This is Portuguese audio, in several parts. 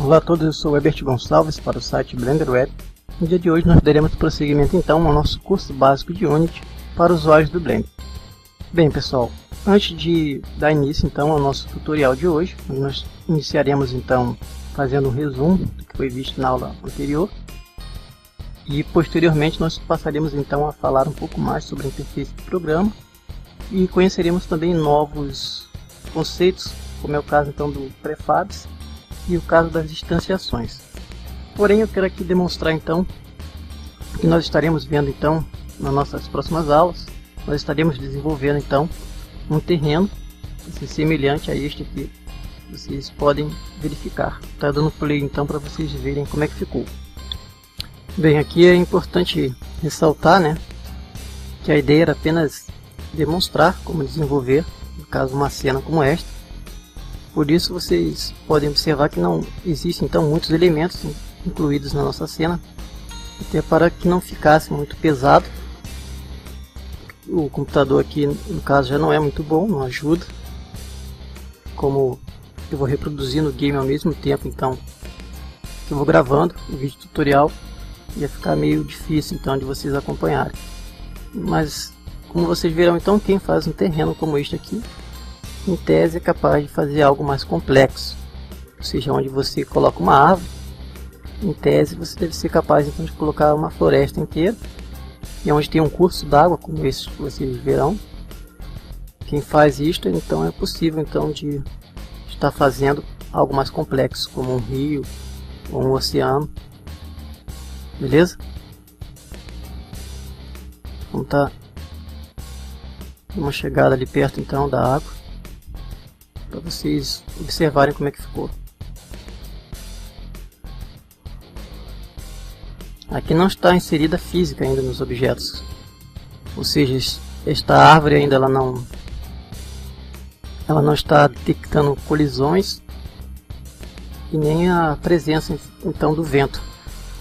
Olá a todos, eu sou o Herbert Gonçalves para o site Blender Web. No dia de hoje nós daremos prosseguimento então ao nosso curso básico de Unity para usuários do Blender. Bem pessoal, antes de dar início então ao nosso tutorial de hoje, nós iniciaremos então fazendo um resumo do que foi visto na aula anterior. E posteriormente nós passaremos então a falar um pouco mais sobre a interface do programa e conheceremos também novos conceitos, como é o caso então do prefabs e o caso das distanciações. Porém eu quero aqui demonstrar então o que nós estaremos vendo então nas nossas próximas aulas. Nós estaremos desenvolvendo então um terreno semelhante a este aqui. Vocês podem verificar. Está dando play então para vocês verem como é que ficou. Bem, aqui é importante ressaltar, que a ideia era apenas demonstrar como desenvolver, no caso, uma cena como esta. Por isso vocês podem observar que não existem então muitos elementos incluídos na nossa cena, até para que não ficasse muito pesado. O computador aqui, no caso, já não é muito bom, não ajuda. Como eu vou reproduzir no game ao mesmo tempo, então eu vou gravando o vídeo tutorial, ia ficar meio difícil então de vocês acompanharem. Mas como vocês verão então, quem faz um terreno como este aqui, em tese é capaz de fazer algo mais complexo, ou seja, onde você coloca uma árvore, em tese você deve ser capaz então de colocar uma floresta inteira, e onde tem um curso d'água como esse que vocês verão, quem faz isto então é possível então de estar fazendo algo mais complexo, como um rio ou um oceano, beleza? Vamos dar uma chegada ali perto então da água, para vocês observarem como é que ficou. Aqui não está inserida física ainda nos objetos, ou seja, esta árvore ainda ela não está detectando colisões e nem a presença então do vento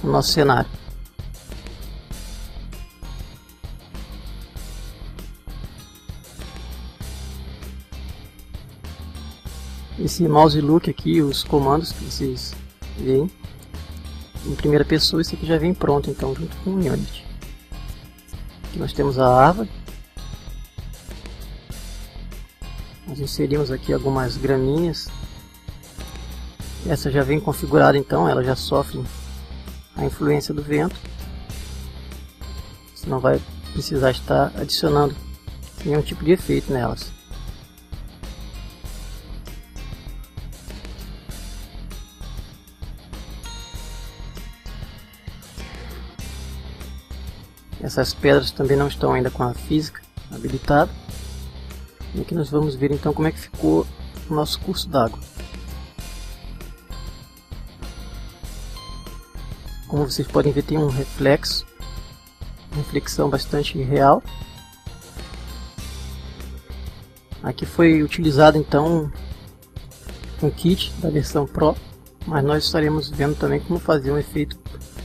no nosso cenário. Esse mouse look aqui, os comandos que vocês veem em primeira pessoa, esse aqui já vem pronto então junto com o Unity. Aqui nós temos a árvore. Nós inserimos aqui algumas gramíneas. Essa já vem configurada então, ela já sofre a influência do vento. Você não vai precisar estar adicionando nenhum tipo de efeito nelas. Essas pedras também não estão ainda com a física habilitada. E aqui nós vamos ver então como é que ficou o nosso curso d'água. Como vocês podem ver, tem um reflexo, uma reflexão bastante real. Aqui foi utilizado então um kit da versão Pro, mas nós estaremos vendo também como fazer um efeito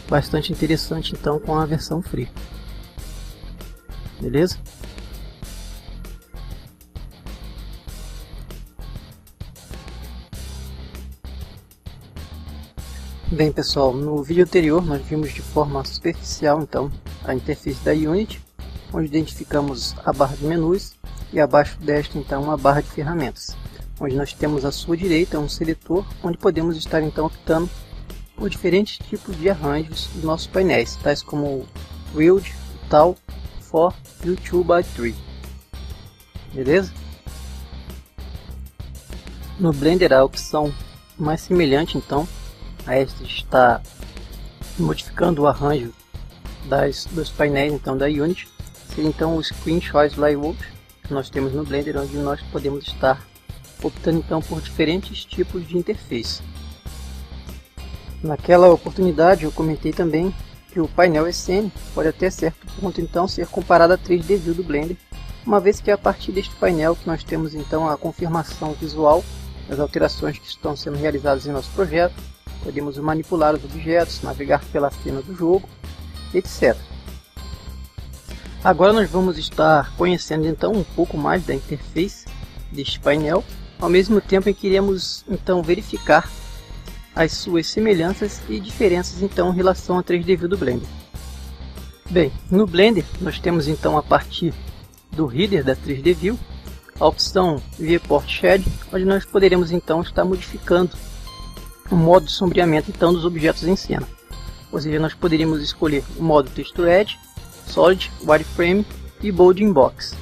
bastante interessante então com a versão Free. Beleza? Bem pessoal, no vídeo anterior nós vimos de forma superficial então a interface da Unity, onde identificamos a barra de menus e abaixo desta então a barra de ferramentas, onde nós temos à sua direita um seletor onde podemos estar então optando por diferentes tipos de arranjos dos nossos painéis, tais como Wild, Tall, For e o 2x3. Beleza? No Blender a opção mais semelhante então a esta está modificando o arranjo dos painéis então da Unity, seria então o Screen Choice Layout que nós temos no Blender, onde nós podemos estar optando então por diferentes tipos de interface. Naquela oportunidade eu comentei também que o painel SN pode até certo ponto então ser comparado a 3D View do Blender, uma vez que é a partir deste painel que nós temos então a confirmação visual das alterações que estão sendo realizadas em nosso projeto, podemos manipular os objetos, navegar pela cena do jogo, etc. Agora nós vamos estar conhecendo então um pouco mais da interface deste painel, ao mesmo tempo em que iremos então verificar as suas semelhanças e diferenças então em relação a 3D View do Blender. Bem, no Blender nós temos então a partir do header da 3D View a opção Viewport Shade, onde nós poderemos então estar modificando o modo de sombreamento então dos objetos em cena. Ou seja, nós poderíamos escolher o modo Texture Edge, Solid, Wireframe e Bold in Box.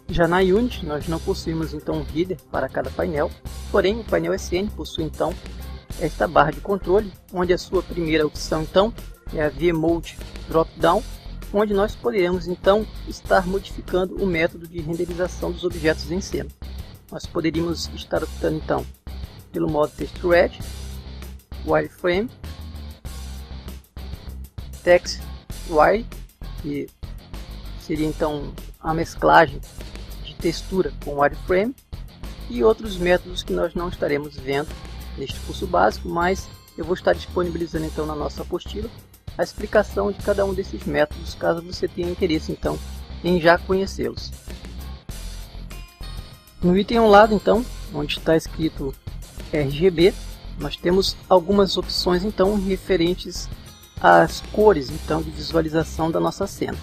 Já na Unity nós não possuímos então um header para cada painel, porém o painel SN possui então esta barra de controle, onde a sua primeira opção então é a V-Mode Dropdown, onde nós poderemos então estar modificando o método de renderização dos objetos em cena. Nós poderíamos estar optando então pelo modo Texture Edge, Wireframe, Text Wire, que seria então a mesclagem de textura com Wireframe, e outros métodos que nós não estaremos vendo neste curso básico, mas eu vou estar disponibilizando então na nossa apostila a explicação de cada um desses métodos, caso você tenha interesse então em já conhecê-los. No item ao lado então, onde está escrito RGB, nós temos algumas opções então referentes às cores então de visualização da nossa cena.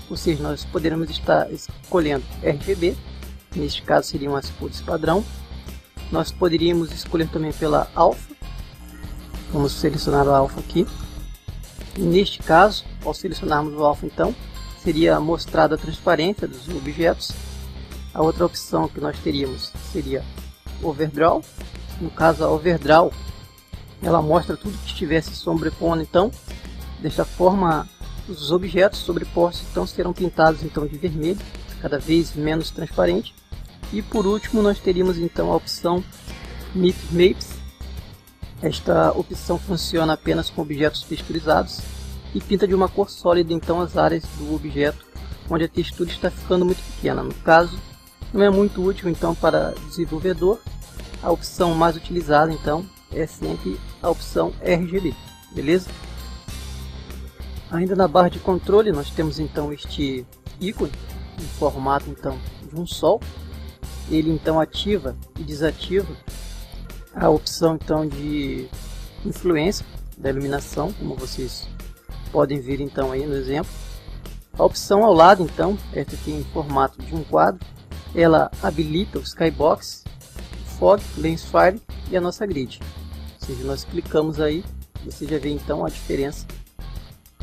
Ou seja, nós poderemos estar escolhendo RGB, neste caso seriam as cores padrão. Nós poderíamos escolher também pela alfa, vamos selecionar o alfa aqui. E neste caso, ao selecionarmos o alfa então, seria mostrada a transparência dos objetos. A outra opção que nós teríamos seria Overdraw. No caso, a Overdraw, ela mostra tudo que estivesse sobrepondo então. Desta forma, os objetos sobrepostos então serão pintados então de vermelho, cada vez menos transparente. E por último, nós teríamos então a opção Meet Maps. Esta opção funciona apenas com objetos texturizados e pinta de uma cor sólida então as áreas do objeto onde a textura está ficando muito pequena. No caso, não é muito útil então para desenvolvedor. A opção mais utilizada então é sempre a opção RGB, beleza? Ainda na barra de controle nós temos então este ícone em formato então de um sol. Ele então ativa e desativa a opção então de influência da iluminação, como vocês podem ver então aí no exemplo. A opção ao lado então, esta aqui em formato de um quadro, ela habilita o Skybox, o Fog, Lensfire e a nossa grid. Ou seja, nós clicamos aí, você já vê então a diferença.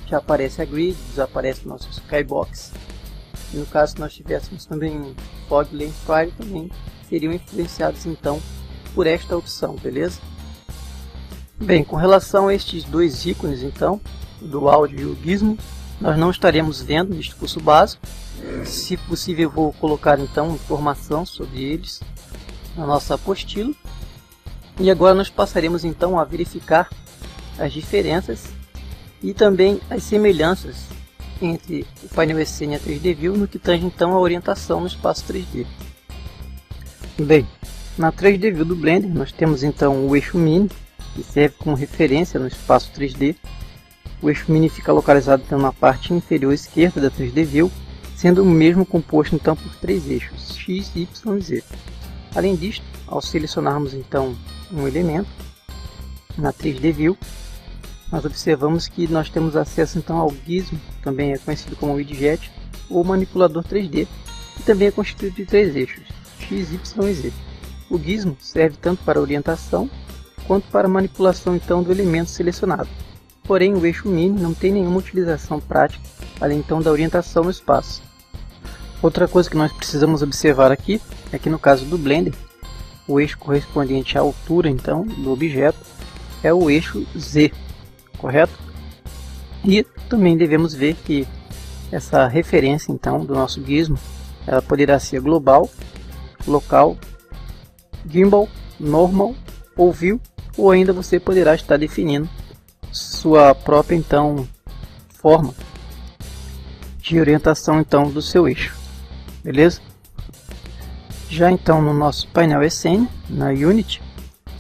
Já aparece a grid, desaparece o nosso Skybox. E no caso, se nós tivéssemos também Fog, Lensfire, também seriam influenciados então por esta opção, beleza? Bem, com relação a estes dois ícones então, do áudio e o gizmo, nós não estaremos vendo neste curso básico. Se possível, eu vou colocar então informação sobre eles na nossa apostila. E agora nós passaremos então a verificar as diferenças e também as semelhanças entre o painel SN e a 3D View no que tange então a orientação no espaço 3D. Bem, na 3D View do Blender nós temos então o eixo Mini, que serve como referência no espaço 3D. O eixo Mini fica localizado então na parte inferior esquerda da 3D View, sendo o mesmo composto então por três eixos, X, Y e Z. Além disto, ao selecionarmos então um elemento na 3D View, nós observamos que nós temos acesso então ao gizmo, também é conhecido como widget ou manipulador 3D, que também é constituído de três eixos, X, Y e Z. O gizmo serve tanto para orientação quanto para manipulação então do elemento selecionado. Porém, o eixo Mini não tem nenhuma utilização prática, além então da orientação no espaço. Outra coisa que nós precisamos observar aqui é que no caso do Blender, o eixo correspondente à altura então do objeto é o eixo Z, correto? E também devemos ver que essa referência então do nosso gizmo, ela poderá ser global, local, gimbal, normal ou view, ou ainda você poderá estar definindo sua própria então forma de orientação então do seu eixo, beleza? Já então no nosso painel SN, na Unity,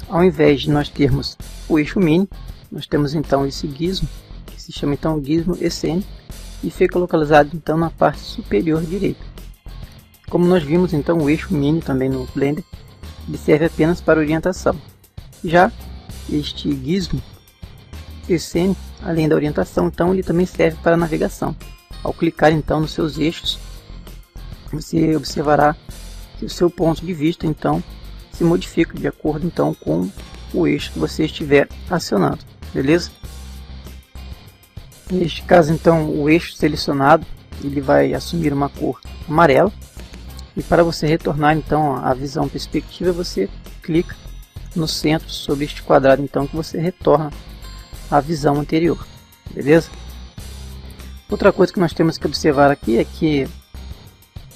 ao invés de nós termos o eixo Mini, nós temos então esse gizmo, que se chama então gizmo SN, e fica localizado então na parte superior direita. Como nós vimos então o eixo Mini também no Blender, ele serve apenas para orientação. Já este gizmo ECN, além da orientação, então ele também serve para navegação. Ao clicar então nos seus eixos, você observará que o seu ponto de vista então se modifica de acordo então com o eixo que você estiver acionando, beleza? Neste caso então o eixo selecionado ele vai assumir uma cor amarela, e para você retornar então à visão perspectiva você clica no centro sobre este quadrado então que você retorna à visão anterior, beleza? Outra coisa que nós temos que observar aqui é que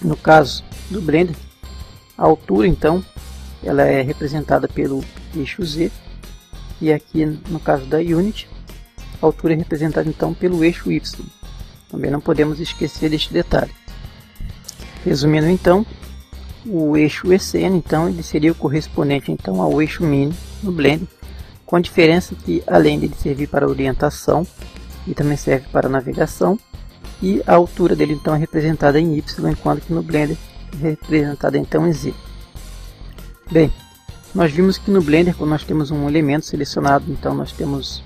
no caso do Blender a altura então ela é representada pelo eixo Z, e aqui no caso da Unity a altura é representada então pelo eixo Y. Também não podemos esquecer deste detalhe. Resumindo então, o eixo ECN então ele seria o correspondente então ao eixo Min no Blender, com a diferença que além de servir para orientação, ele também serve para navegação, e a altura dele então é representada em Y, enquanto que no Blender é representada então em Z. Bem, nós vimos que no Blender, quando nós temos um elemento selecionado, então nós temos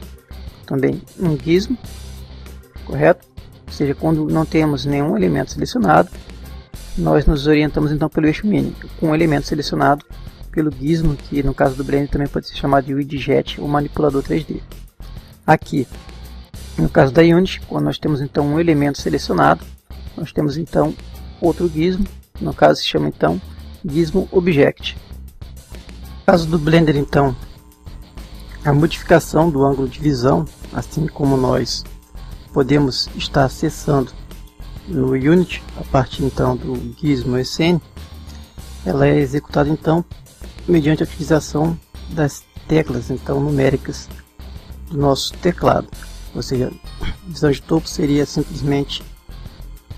também um gizmo, correto? Ou seja, quando não temos nenhum elemento selecionado, nós nos orientamos então pelo eixo mínimo, com um elemento selecionado pelo gizmo, que no caso do Blender também pode ser chamado de widget ou manipulador 3D. Aqui, no caso da Unity, quando nós temos então um elemento selecionado, nós temos então outro gizmo, no caso se chama então gizmo object. No caso do Blender então, a modificação do ângulo de visão, assim como nós podemos estar acessando no Unity a partir então do gizmo ECN, ela é executada então mediante a utilização das teclas então numéricas do nosso teclado. Ou seja, visão de topo seria simplesmente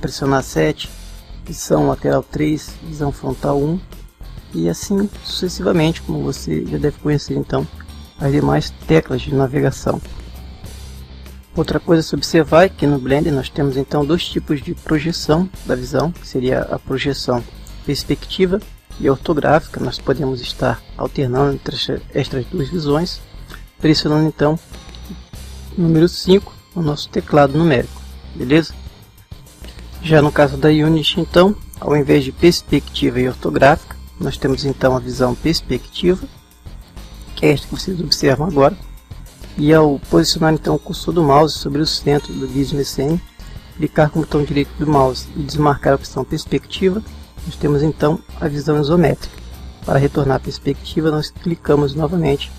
pressionar 7, visão lateral 3, visão frontal 1 e assim sucessivamente, como você já deve conhecer então as demais teclas de navegação. Outra coisa a se observar é que no Blender nós temos então dois tipos de projeção da visão, que seria a projeção perspectiva e ortográfica. Nós podemos estar alternando entre estas duas visões, pressionando então o número 5 no nosso teclado numérico, beleza? Já no caso da Unity então, ao invés de perspectiva e ortográfica, nós temos então a visão perspectiva, que é esta que vocês observam agora. E ao posicionar então o cursor do mouse sobre o centro do gizmo ECN, clicar com o botão direito do mouse e desmarcar a opção perspectiva, nós temos então a visão isométrica. Para retornar à perspectiva, nós clicamos novamente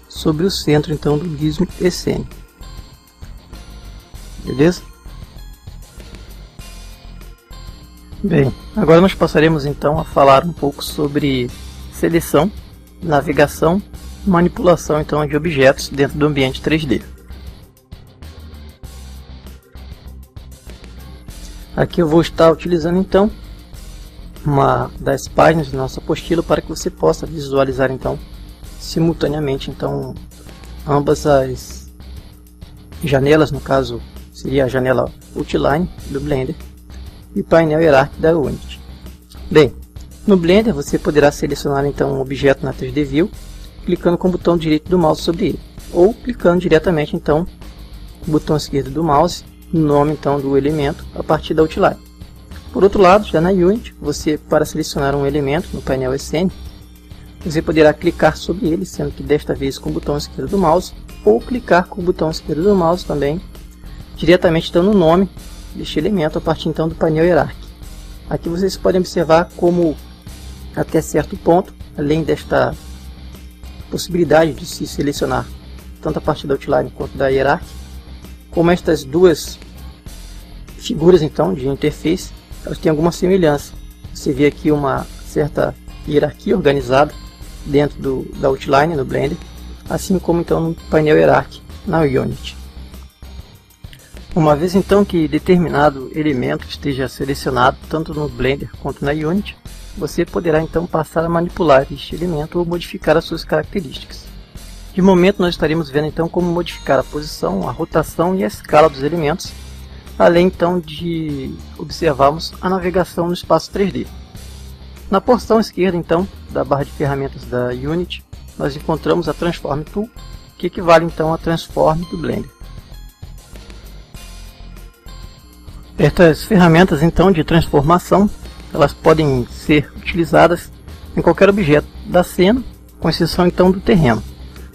sobre o centro então do gizmo ECN. Beleza? Bem, agora nós passaremos então a falar um pouco sobre seleção, navegação, manipulação então de objetos dentro do ambiente 3D. Aqui eu vou estar utilizando então uma das páginas da nossa apostila para que você possa visualizar então simultaneamente então ambas as janelas, no caso seria a janela Outline do Blender e o painel hierárquico da Unity. Bem, no Blender você poderá selecionar então um objeto na 3D View clicando com o botão direito do mouse sobre ele, ou clicando diretamente então com o botão esquerdo do mouse no nome então do elemento a partir da Outline. Por outro lado, já na Unity, você para selecionar um elemento no painel ECN, você poderá clicar sobre ele, sendo que desta vez com o botão esquerdo do mouse, ou clicar com o botão esquerdo do mouse também diretamente então no nome deste elemento a partir então do painel hierárquico. Aqui vocês podem observar como até certo ponto, além desta possibilidade de se selecionar tanto a partir da Outline quanto da hierárquica, como estas duas figuras então de interface, elas têm alguma semelhança. Você vê aqui uma certa hierarquia organizada dentro da Outline no Blender, assim como então no painel hierárquico na Unity. Uma vez então que determinado elemento esteja selecionado tanto no Blender quanto na Unity, você poderá então passar a manipular este elemento ou modificar as suas características. De momento nós estaremos vendo então como modificar a posição, a rotação e a escala dos elementos, além então de observarmos a navegação no espaço 3D. Na porção esquerda então da barra de ferramentas da Unity, nós encontramos a Transform Tool, que equivale então a Transform do Blender. Estas ferramentas então de transformação, elas podem ser utilizadas em qualquer objeto da cena, com exceção então do terreno.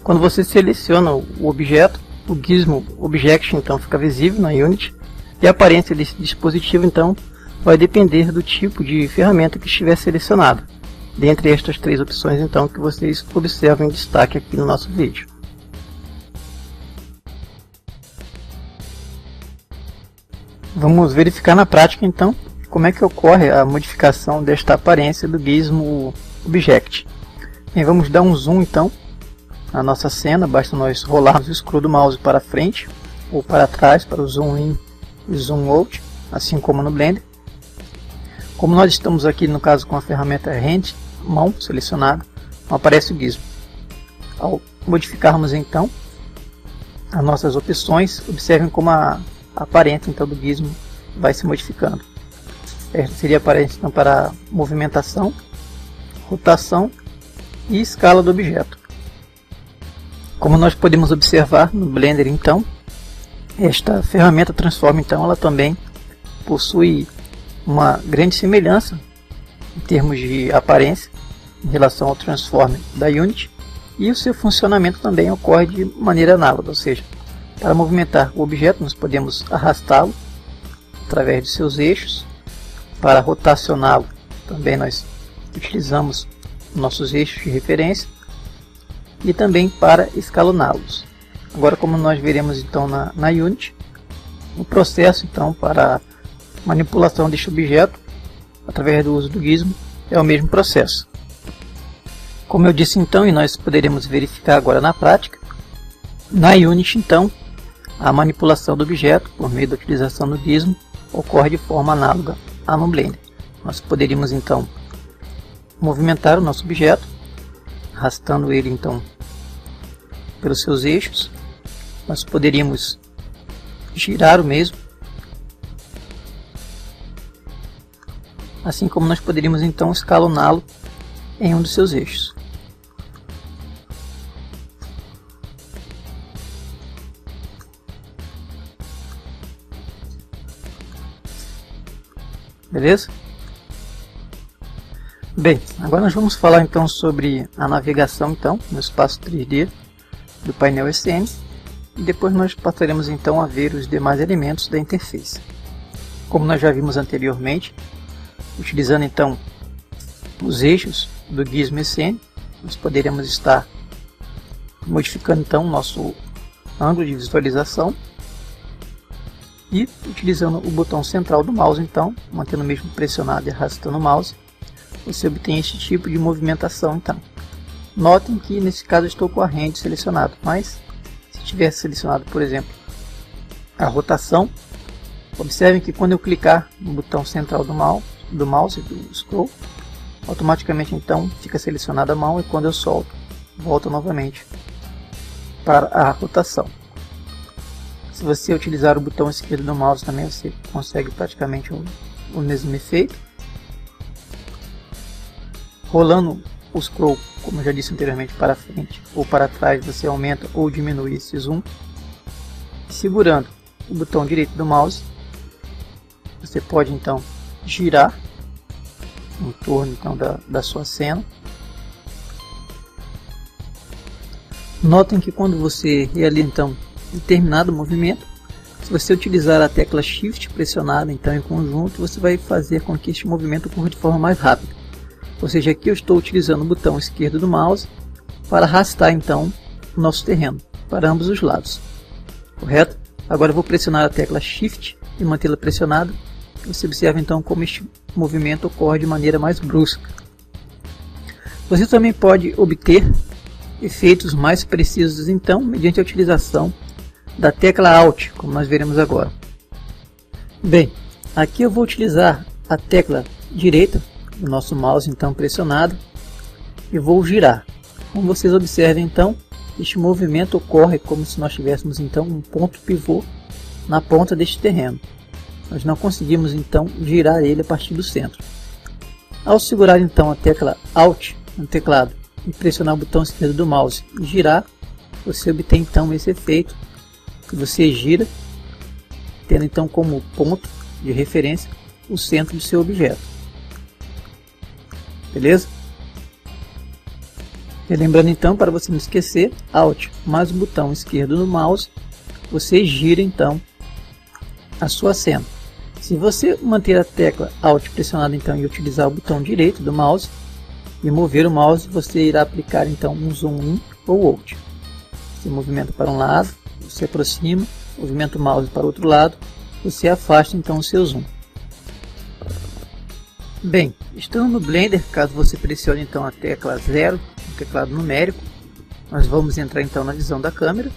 Quando você seleciona o objeto, o Gizmo Object então fica visível na Unity, e a aparência desse dispositivo então vai depender do tipo de ferramenta que estiver selecionado, dentre estas três opções então que vocês observam em destaque aqui no nosso vídeo. Vamos verificar na prática então como é que ocorre a modificação desta aparência do Gizmo Object. Bem, vamos dar um zoom então na nossa cena, basta nós rolarmos o scroll do mouse para frente ou para trás para o zoom in e zoom out, assim como no Blender. Como nós estamos aqui no caso com a ferramenta Hand, mão selecionada, não aparece o Gizmo. Ao modificarmos então as nossas opções, observem como a aparência então do Gizmo vai se modificando. Esta seria a aparência então para movimentação, rotação e escala do objeto. Como nós podemos observar no Blender então, esta ferramenta Transform então ela também possui uma grande semelhança em termos de aparência em relação ao Transform da Unity, e o seu funcionamento também ocorre de maneira análoga, ou seja, para movimentar o objeto nós podemos arrastá-lo através de seus eixos. Para rotacioná-lo também nós utilizamos nossos eixos de referência, e também para escaloná-los. Agora, como nós veremos então na Unity, o processo então para manipulação deste objeto através do uso do Gizmo é o mesmo processo. Como eu disse então, e nós poderemos verificar agora na prática, na Unity então a manipulação do objeto por meio da utilização do Gizmo ocorre de forma análoga a no Blender. Nós poderíamos então movimentar o nosso objeto, arrastando ele então pelos seus eixos. Nós poderíamos girar o mesmo, assim como nós poderíamos então escaloná-lo em um dos seus eixos. Beleza? Bem, agora nós vamos falar então sobre a navegação então no espaço 3D do painel SN, e depois nós passaremos então a ver os demais elementos da interface. Como nós já vimos anteriormente, utilizando então os eixos do Gizmo SN, nós poderemos estar modificando então o nosso ângulo de visualização, e utilizando o botão central do mouse então, mantendo o mesmo pressionado e arrastando o mouse, você obtém este tipo de movimentação então. Notem que nesse caso eu estou com a Hand selecionado, mas se tivesse selecionado, por exemplo, a rotação, observem que quando eu clicar no botão central do mouse do scroll, automaticamente então fica selecionada a mão, e quando eu solto, volta novamente para a rotação. Se você utilizar o botão esquerdo do mouse também, você consegue praticamente o mesmo efeito. Rolando o scroll, como eu já disse anteriormente, para frente ou para trás, você aumenta ou diminui esse zoom. Segurando o botão direito do mouse, você pode então girar em torno então da sua cena. Notem que quando você realiza então determinado movimento, se você utilizar a tecla Shift pressionada então em conjunto, você vai fazer com que este movimento ocorra de forma mais rápida. Ou seja, aqui eu estou utilizando o botão esquerdo do mouse para arrastar então o nosso terreno para ambos os lados. Correto? Agora eu vou pressionar a tecla Shift e mantê-la pressionada. Você observa então como este movimento ocorre de maneira mais brusca. Você também pode obter efeitos mais precisos então mediante a utilização da tecla Alt, como nós veremos agora. Bem, aqui eu vou utilizar a tecla direita do nosso mouse então pressionado e vou girar. Como vocês observem então, este movimento ocorre como se nós tivéssemos então um ponto pivô na ponta deste terreno. Nós não conseguimos então girar ele a partir do centro. Ao segurar então a tecla Alt no teclado e pressionar o botão esquerdo do mouse e girar, você obtém então esse efeito que você gira, tendo então como ponto de referência o centro do seu objeto. Beleza? E lembrando então, para você não esquecer, Alt mais o botão esquerdo do mouse, você gira então a sua cena. Se você manter a tecla Alt pressionada então e utilizar o botão direito do mouse e mover o mouse, você irá aplicar então um zoom in ou out. Você movimenta para um lado, você aproxima, movimenta o mouse para o outro lado, você afasta então o seu zoom. Bem, estando no Blender, caso você pressione então a tecla 0 no teclado numérico, nós vamos entrar então na visão da câmera.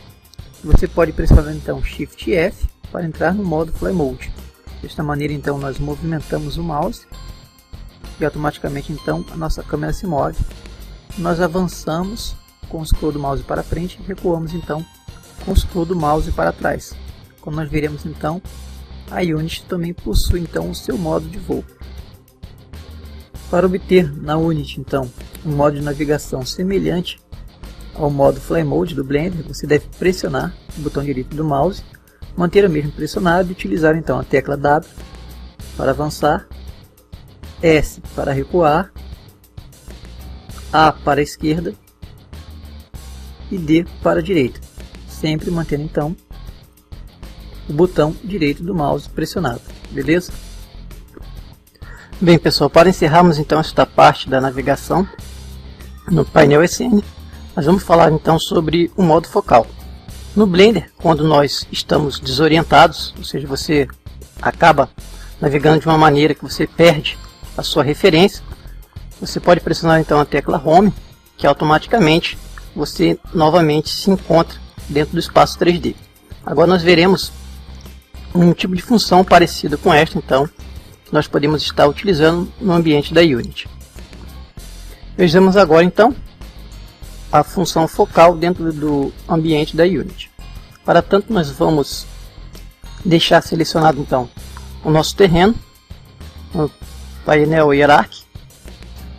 Você pode pressionar então Shift F para entrar no modo Fly Mode. Desta maneira então nós movimentamos o mouse e automaticamente então a nossa câmera se move. Nós avançamos com o scroll do mouse para frente e recuamos então com o scroll do mouse para trás. Como nós veremos então, a Unity também possui então o seu modo de voo. Para obter na Unity então um modo de navegação semelhante ao modo Fly Mode do Blender, você deve pressionar o botão direito do mouse, manter o mesmo pressionado e utilizar então a tecla W para avançar, S para recuar, A para a esquerda e D para a direita, sempre mantendo então o botão direito do mouse pressionado, beleza? Bem pessoal, para encerrarmos então esta parte da navegação no painel SN, nós vamos falar então sobre o modo focal. No Blender, quando nós estamos desorientados, ou seja, você acaba navegando de uma maneira que você perde a sua referência, você pode pressionar então a tecla Home, que automaticamente você novamente se encontra dentro do espaço 3D. Agora nós veremos um tipo de função parecida com esta, então, que nós podemos estar utilizando no ambiente da Unity. Vejamos agora então a função focal dentro do ambiente da Unity. Para tanto, nós vamos deixar selecionado então o nosso terreno no painel Hierarchy.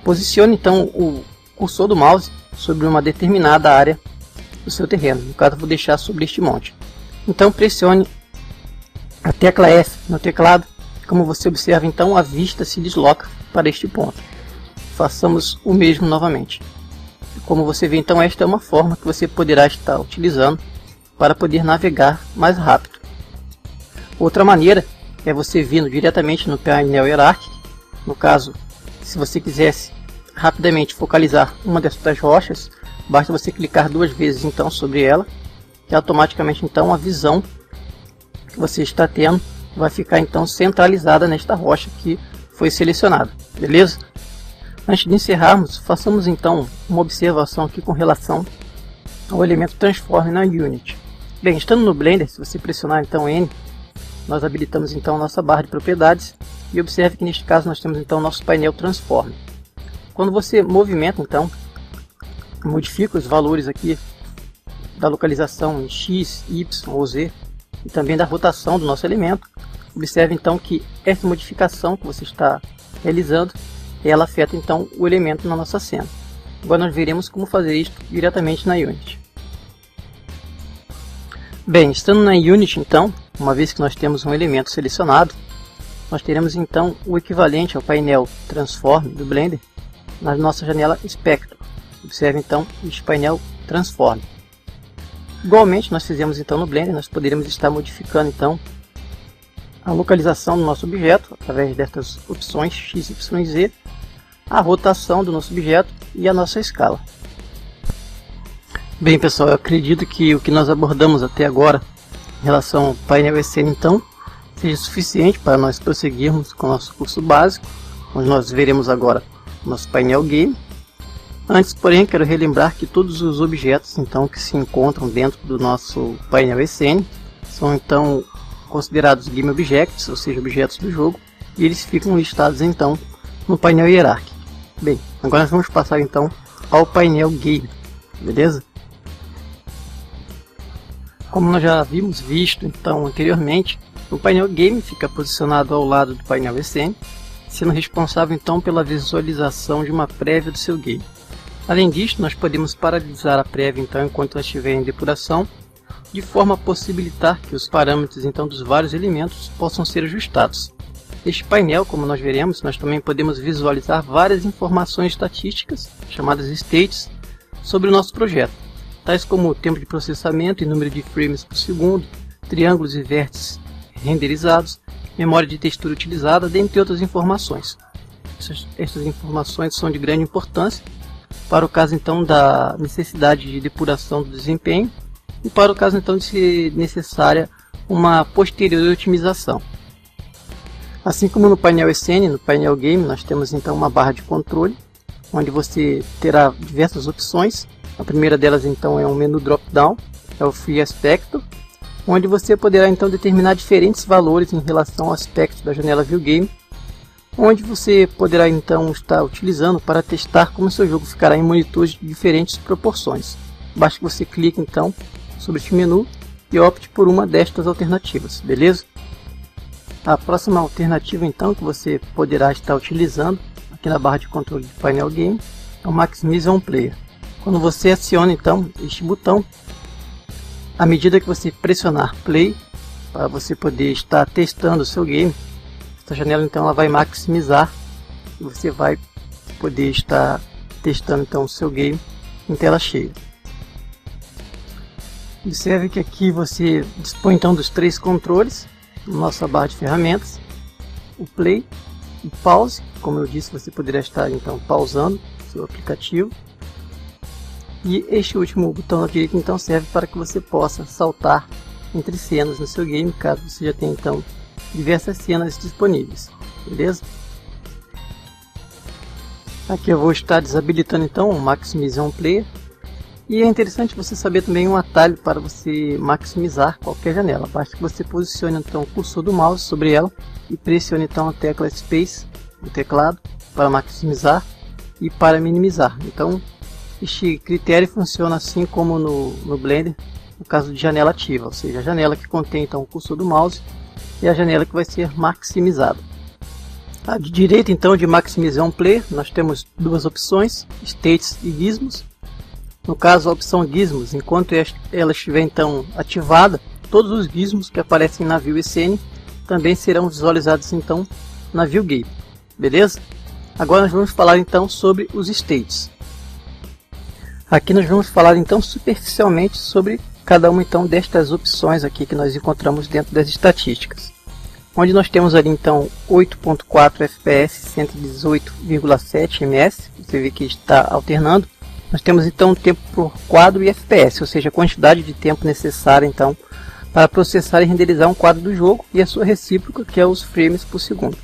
Posicione então o cursor do mouse sobre uma determinada área do seu terreno. No caso, eu vou deixar sobre este monte. Então pressione a tecla F no teclado. Como você observa, então a vista se desloca para este ponto. Façamos o mesmo novamente. Como você vê, então esta é uma forma que você poderá estar utilizando para poder navegar mais rápido. Outra maneira é você vindo diretamente no painel Hierarchy. No caso, se você quisesse rapidamente focalizar uma destas rochas, basta você clicar duas vezes então sobre ela, que automaticamente então a visão que você está tendo vai ficar então centralizada nesta rocha que foi selecionada, beleza? Antes de encerrarmos, façamos então uma observação aqui com relação ao elemento Transform na Unity. Bem, estando no Blender, se você pressionar então N, nós habilitamos então a nossa barra de propriedades e observe que neste caso nós temos então nosso painel Transform. Quando você movimenta então, modifica os valores aqui da localização em X, Y ou Z e também da rotação do nosso elemento, observe então que essa modificação que você está realizando, ela afeta então o elemento na nossa cena. Agora nós veremos como fazer isto diretamente na Unity. Bem, estando na Unity então, uma vez que nós temos um elemento selecionado, nós teremos então o equivalente ao painel Transform do Blender na nossa janela Spectrum. Observe então este painel Transform. Igualmente nós fizemos então no Blender, nós poderíamos estar modificando então a localização do nosso objeto através destas opções X, Y e Z, a rotação do nosso objeto e a nossa escala. Bem pessoal, eu acredito que o que nós abordamos até agora em relação ao painel SN então seja suficiente para nós prosseguirmos com o nosso curso básico, onde nós veremos agora o nosso painel Game. Antes, porém, quero relembrar que todos os objetos então que se encontram dentro do nosso painel SN são então considerados Game Objects, ou seja, objetos do jogo, e eles ficam listados então no painel Hierarchy. Bem, agora nós vamos passar então ao painel Game, beleza? Como nós já havíamos visto então anteriormente, o painel Game fica posicionado ao lado do painel SN, sendo responsável então pela visualização de uma prévia do seu game. Além disso, nós podemos paralisar a prévia então enquanto ela estiver em depuração, de forma a possibilitar que os parâmetros então dos vários elementos possam ser ajustados. Neste painel, como nós veremos, nós também podemos visualizar várias informações estatísticas, chamadas states, sobre o nosso projeto, tais como o tempo de processamento e número de frames por segundo, triângulos e vértices renderizados, memória de textura utilizada, dentre outras informações. Essas informações são de grande importância para o caso então da necessidade de depuração do desempenho e para o caso então de ser necessária uma posterior otimização. Assim como no painel SN, no painel Game, nós temos então uma barra de controle, onde você terá diversas opções. A primeira delas então é um menu drop-down, é o Free Aspecto, onde você poderá então determinar diferentes valores em relação ao aspecto da janela View Game, onde você poderá então estar utilizando para testar como seu jogo ficará em monitores de diferentes proporções. Basta que você clique então sobre este menu e opte por uma destas alternativas, beleza? A próxima alternativa então que você poderá estar utilizando aqui na barra de controle do painel Game é o Maximize On Player. Quando você aciona então este botão, à medida que você pressionar Play, para você poder estar testando o seu game, essa janela então ela vai maximizar e você vai poder estar testando então o seu game em tela cheia. Observe que aqui você dispõe então dos três controles na nossa barra de ferramentas: o Play, o Pause, como eu disse, você poderá estar então pausando o seu aplicativo, e este último botão à direita então serve para que você possa saltar entre cenas no seu game, caso você já tenha então diversas cenas disponíveis, beleza? Aqui eu vou estar desabilitando então o Maximize On Player, e é interessante você saber também um atalho para você maximizar qualquer janela. Basta que você posicione então o cursor do mouse sobre ela e pressione então a tecla Space do teclado para maximizar e para minimizar. Então este critério funciona assim como no Blender, no caso de janela ativa, ou seja, a janela que contém então o cursor do mouse e a janela que vai ser maximizada. De direita então de Maximize On Player nós temos duas opções, States e Gizmos. No caso a opção Gizmos, enquanto ela estiver então ativada, todos os gizmos que aparecem na View SN também serão visualizados então na View Game, beleza? Agora nós vamos falar então sobre os States. Aqui nós vamos falar então superficialmente sobre cada uma então destas opções aqui que nós encontramos dentro das estatísticas. Onde nós temos ali então 8.4 FPS, 118,7 ms, você vê que está alternando. Nós temos então tempo por quadro e FPS, ou seja, a quantidade de tempo necessária então para processar e renderizar um quadro do jogo, e a sua recíproca, que é os frames por segundo.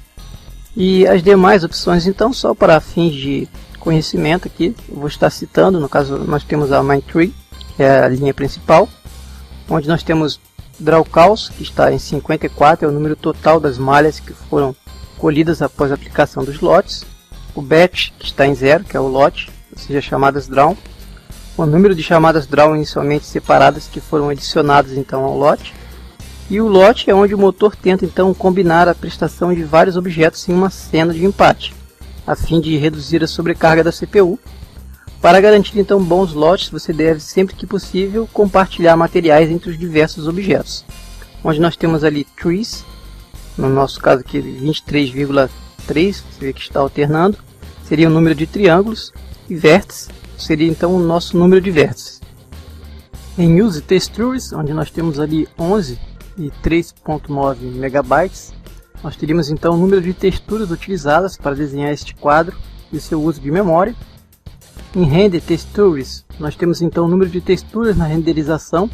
E as demais opções então, só para fins de conhecimento aqui, eu vou estar citando. No caso nós temos a Main Tree, que é a linha principal, onde nós temos Draw Counts, que está em 54, é o número total das malhas que foram colhidas após a aplicação dos lotes. O Batch, que está em 0, que é o lote, ou seja, chamadas Draw. O número de chamadas Draw inicialmente separadas que foram adicionadas então ao lote. E o lote é onde o motor tenta então combinar a prestação de vários objetos em uma cena de empate, a fim de reduzir a sobrecarga da CPU. Para garantir então bons lotes, você deve sempre que possível compartilhar materiais entre os diversos objetos. Onde nós temos ali Trees, no nosso caso aqui 23,3, você vê que está alternando, seria o número de triângulos, e vértices seria então o nosso número de vértices. Em Use Textures, onde nós temos ali 11 e 3.9 megabytes, nós teríamos então o número de texturas utilizadas para desenhar este quadro e o seu uso de memória. Em Render Textures, nós temos então o número de texturas na renderização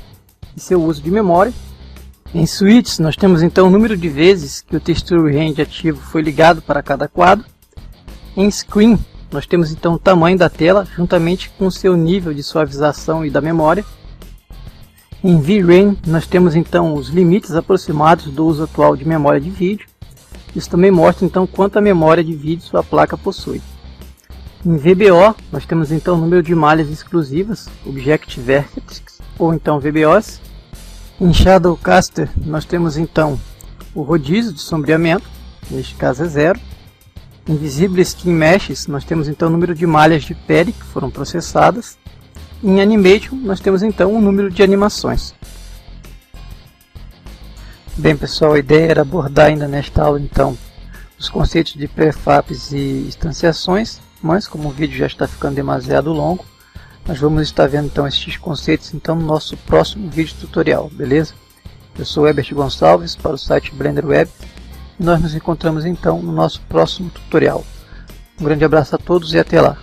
e seu uso de memória. Em Switches, nós temos então o número de vezes que o Texture Range ativo foi ligado para cada quadro. Em Screen, nós temos então o tamanho da tela, juntamente com o seu nível de suavização e da memória. Em VRAM, nós temos então os limites aproximados do uso atual de memória de vídeo. Isso também mostra então quanta memória de vídeo sua placa possui. Em VBO, nós temos então o número de malhas exclusivas, Object Vertex, ou então VBOs. Em Shadowcaster, nós temos então o rodízio de sombreamento, neste caso é 0. Em Visible Skin Meshes, nós temos então o número de malhas de pele que foram processadas. Em Animation, nós temos então o número de animações. Bem pessoal, a ideia era abordar ainda nesta aula então os conceitos de prefabs e instanciações, mas como o vídeo já está ficando demasiado longo, nós vamos estar vendo então estes conceitos então no nosso próximo vídeo tutorial, beleza? Eu sou Herbert Gonçalves para o site Blender Web e nós nos encontramos então no nosso próximo tutorial. Um grande abraço a todos e até lá!